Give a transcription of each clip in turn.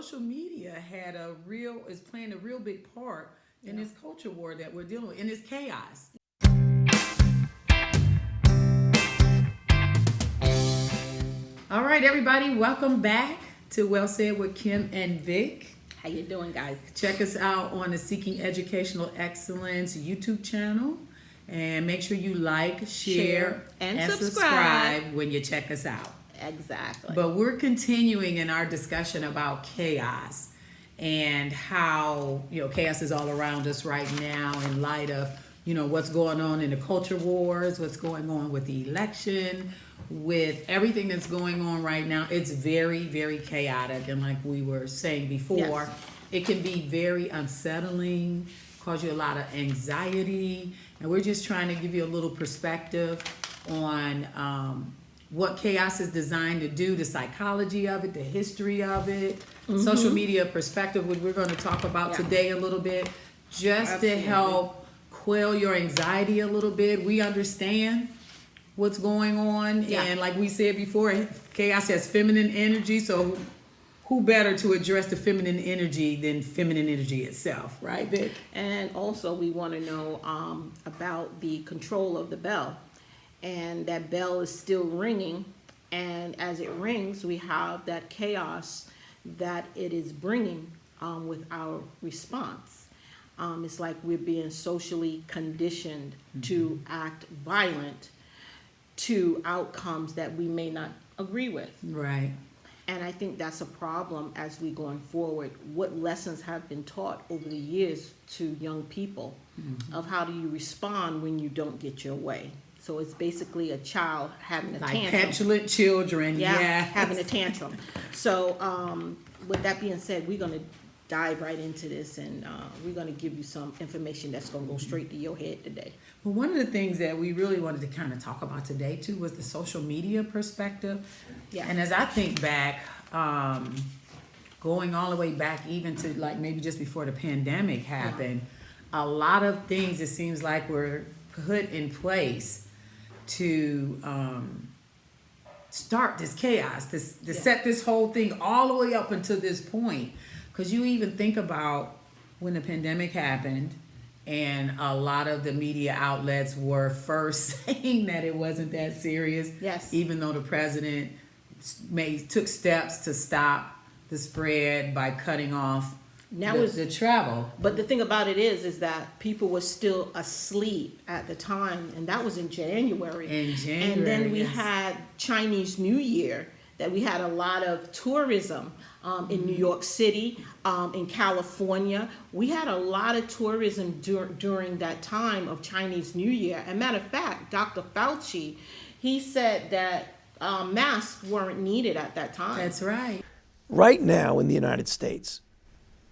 social media is playing a real big part in this culture war that we're dealing with, in this chaos. All right, everybody, welcome back to Well Said with Kim and Vic. How you doing, guys? Check us out on the Seeking Educational Excellence YouTube channel. And make sure you like, share, and subscribe when you check us out. Exactly. But we're continuing in our discussion about chaos and how, chaos is all around us right now in light of, what's going on in the culture wars, what's going on with the election, with everything that's going on right now. It's very, very chaotic. And like we were saying before, Yes. It can be very unsettling, cause you a lot of anxiety. And we're just trying to give you a little perspective on what chaos is designed to do, the psychology of it, the history of it, social media perspective, which we're going to talk about today a little bit, just Absolutely. to help quell your anxiety a little bit. We understand what's going on, and like we said before, chaos has feminine energy, so who better to address the feminine energy than feminine energy itself, right, Vic? And also, we want to know about the control of the bell. And that bell is still ringing. And as it rings, we have that chaos that it is bringing with our response. It's like we're being socially conditioned to act violent to outcomes that we may not agree with. Right. And I think that's a problem as we going forward. What lessons have been taught over the years to young people of how do you respond when you don't get your way? So it's basically a child having a Like tantrum. petulant children, Having a tantrum. So with that being said, we're going to dive right into this, and we're going to give you some information that's going to go straight to your head today. Well, one of the things that we really wanted to kind of talk about today, too, was the social media perspective. Yeah. And as I think back, going all the way back even to like maybe just before the pandemic happened, a lot of things it seems like were put in place to start this chaos, to set this whole thing all the way up until this point. Because you even think about when the pandemic happened, and a lot of the media outlets were first saying that it wasn't that serious. Yes. Even though the president took steps to stop the spread by cutting off the travel. But the thing about it is that people were still asleep at the time, and that was in January. And then we had Chinese New Year, that we had a lot of tourism in New York City, in California. We had a lot of tourism during that time of Chinese New Year. And matter of fact, Dr. Fauci, he said that masks weren't needed at that time. That's right. Right now in the United States,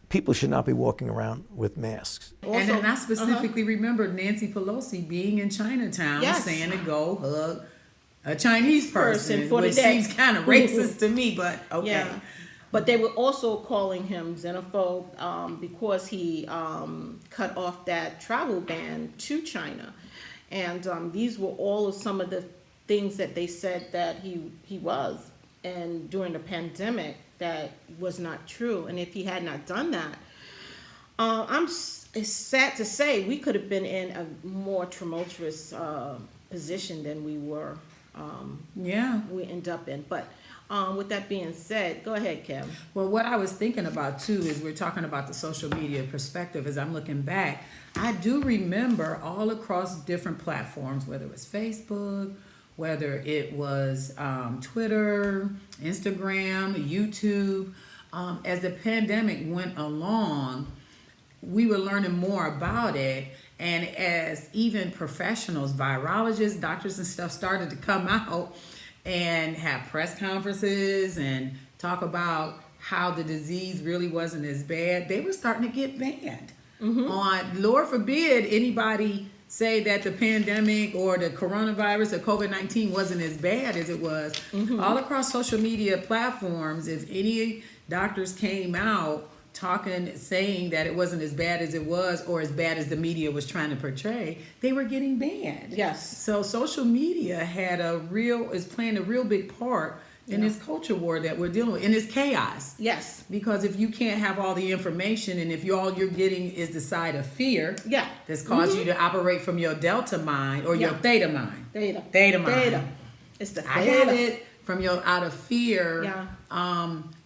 people should not be walking around with masks. And then I specifically remember Nancy Pelosi being in Chinatown saying to go hug a Chinese person, for the which day. seems kind of racist to me, but okay. Yeah. But they were also calling him xenophobe because he cut off that travel ban to China. And these were all of some of the things that they said that he was. And during the pandemic, that was not true. And if he had not done that, it's sad to say we could have been in a more tumultuous position than we were. We end up in. But with that being said, go ahead, Kim. Well, what I was thinking about too is we're talking about the social media perspective. As I'm looking back, I do remember all across different platforms, whether it was Facebook, whether it was Twitter, Instagram, YouTube. As the pandemic went along, we were learning more about it. And as even professionals, virologists, doctors and stuff started to come out and have press conferences and talk about how the disease really wasn't as bad, they were starting to get banned. On, Lord forbid, anybody say that the pandemic or the coronavirus or COVID-19 wasn't as bad as it was. All across social media platforms, if any doctors came out saying that it wasn't as bad as it was or as bad as the media was trying to portray, they were getting banned. Yes. So social media is playing a real big part in this culture war that we're dealing with, in this chaos. Yes. Because if you can't have all the information, and if all you're getting is the side of fear, that's caused you to operate from your delta mind or your theta mind. Theta mind. Theta. It's the theta. I got it from your out of fear.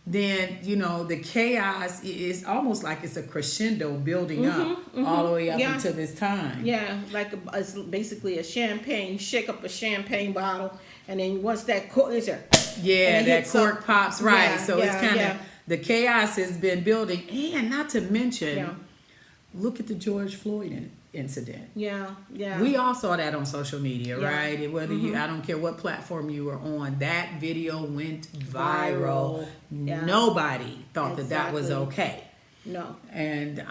Then the chaos is almost like it's a crescendo building up all the way up into this time. Like it's basically a champagne. You shake up a champagne bottle, and then once that cork is that cork pops, right? So it's kind of the chaos has been building, and not to mention, look at the George Floyd incident. We all saw that on social media, right? Whether I don't care what platform you were on, that video went viral. Nobody thought that was okay. No. And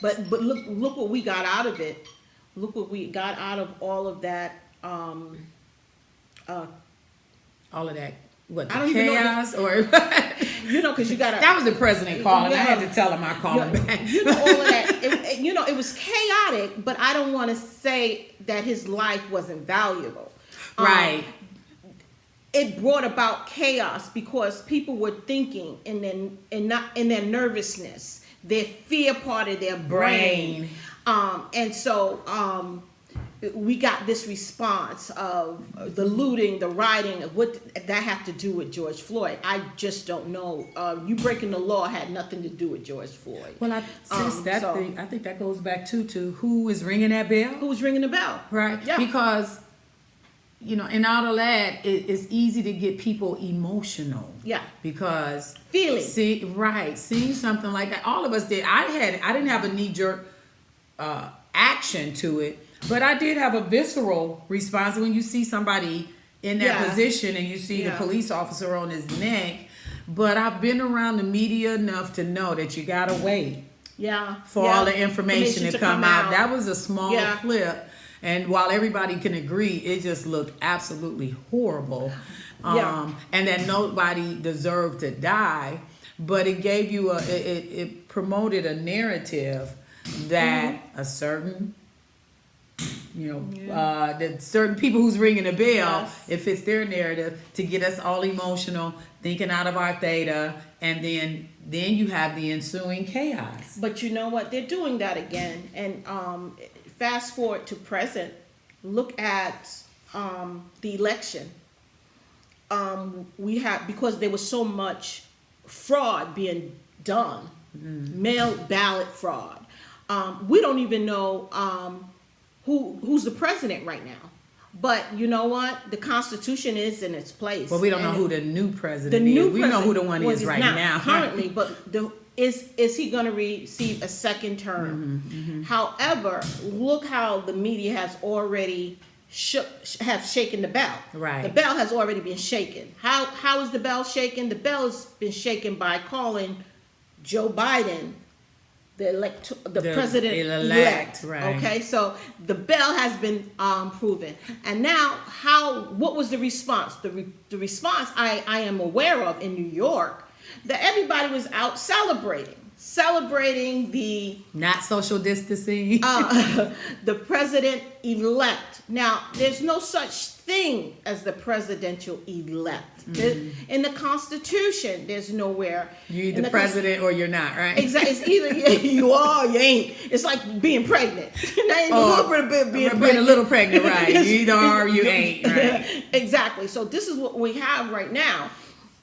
but look what we got out of it. Look what we got out of all of that. All of that. What, the I don't chaos even know or because you got that was the president calling. I had to tell him I called him back. All of that. It was chaotic, but I don't want to say that his life wasn't valuable. Right. It brought about chaos because people were thinking in their nervousness, their fear part of their brain. And so we got this response of the looting, the rioting. What that have to do with George Floyd? I just don't know. You breaking the law had nothing to do with George Floyd. Well, I think that goes back to who is ringing that bell. Who was ringing the bell? Right. Yeah. Because and out of that, it's easy to get people emotional. Yeah. Because seeing something like that, all of us did. I didn't have a knee-jerk action to it. But I did have a visceral response when you see somebody in that position and you see the police officer on his neck. But I've been around the media enough to know that you gotta wait for all the information to come out. That was a small clip, and while everybody can agree, it just looked absolutely horrible. And that nobody deserved to die. But it gave you it promoted a narrative that a certain that certain people who's ringing a bell, it fits their narrative to get us all emotional, thinking out of our theta, and then you have the ensuing chaos. But you know what? They're doing that again. And fast forward to present, look at the election. We have, because there was so much fraud being done, mail ballot fraud. We don't even know who's the president right now. But you know what? The Constitution is in its place. But we don't know who the new president is. We know who the one is right now. Currently, but is he going to receive a second term? However, look how the media has already shaken the bell. Right. The bell has already been shaken. How is the bell shaken? The bell has been shaken by calling Joe Biden the president-elect. Right. Okay, so the bell has been proven. And now, what was the response? The response I am aware of in New York, that everybody was out celebrating the not social distancing, the president-elect. Now, there's no such thing as the presidential-elect. In the Constitution, there's nowhere. You're either president or you're not, right? Exactly. It's either you are or you ain't. It's like being pregnant. Being a little pregnant, right? You either are or you ain't, right? Exactly. So this is what we have right now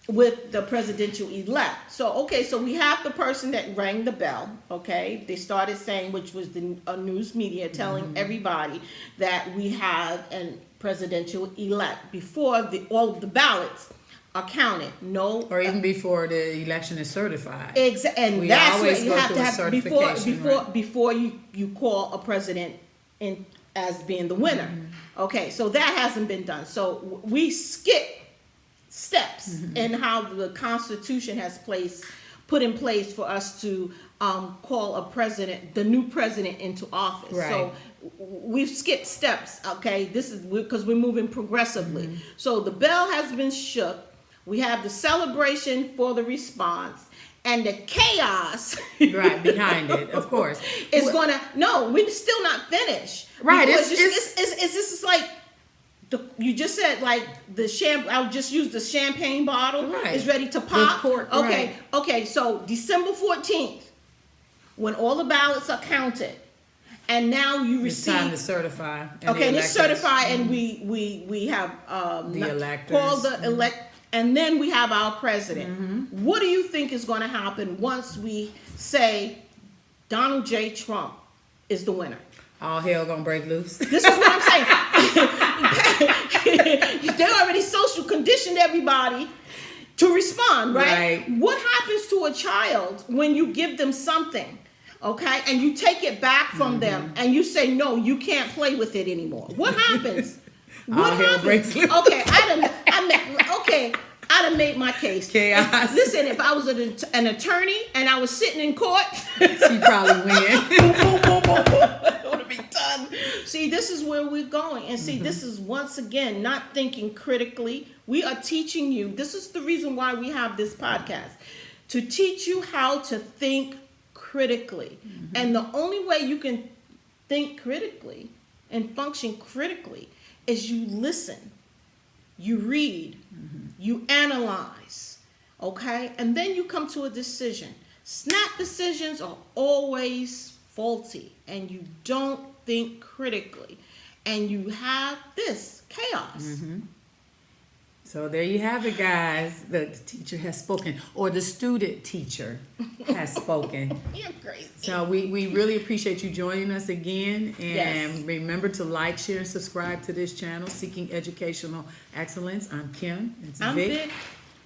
with the presidential-elect. So we have the person that rang the bell, okay? They started saying, which was the news media telling everybody that we have a presidential-elect before all of the ballots are counted. No, or even before the election is certified. And that's what you have to have before you call a president in as being the winner. Okay, so that hasn't been done. So we skip steps in how the Constitution has put in place for us to call the new president into office. Right. So we've skipped steps. Okay, this is because we're moving progressively. So the bell has been shook. We have the celebration for the response. And the chaos right behind it, of course, we're still not finished. Right, it's like You just said like I'll just use the champagne bottle Right. is ready to pop. Report, okay, right. okay. So December 14th, when all the ballots are counted, and now you It's time to receive. certify. Okay, and it's certified, and Mm-hmm. we have The electors. called the elect, and then we have our president. What do you think is going to happen once we say Donald J. Trump is the winner? All hell gonna break loose. This is what I'm saying. They already social conditioned everybody to respond, right? Right. What happens to a child when you give them something, okay, and you take it back from them and you say, no, you can't play with it anymore? What happens? What hell happens? breaks loose. Okay, I'd have made my case. Chaos. Listen, if I was an attorney and I was sitting in court, She probably win. it would have been done. See, this is where we're going. And see, this is once again not thinking critically. We are teaching you. This is the reason why we have this podcast, to teach you how to think critically. And the only way you can think critically and function critically is you listen, you read, you analyze, okay? And then you come to a decision. Snap decisions are always faulty, and you don't think critically, and you have this chaos. So there you have it, guys. The teacher has spoken, or the student teacher has spoken. You're crazy. So we really appreciate you joining us again. And Yes. remember to like, share, and subscribe to this channel, Seeking Educational Excellence. I'm Kim. It's I'm Vic. Vic.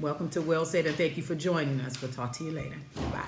Welcome to Well Said, and thank you for joining us. We'll talk to you later. Bye.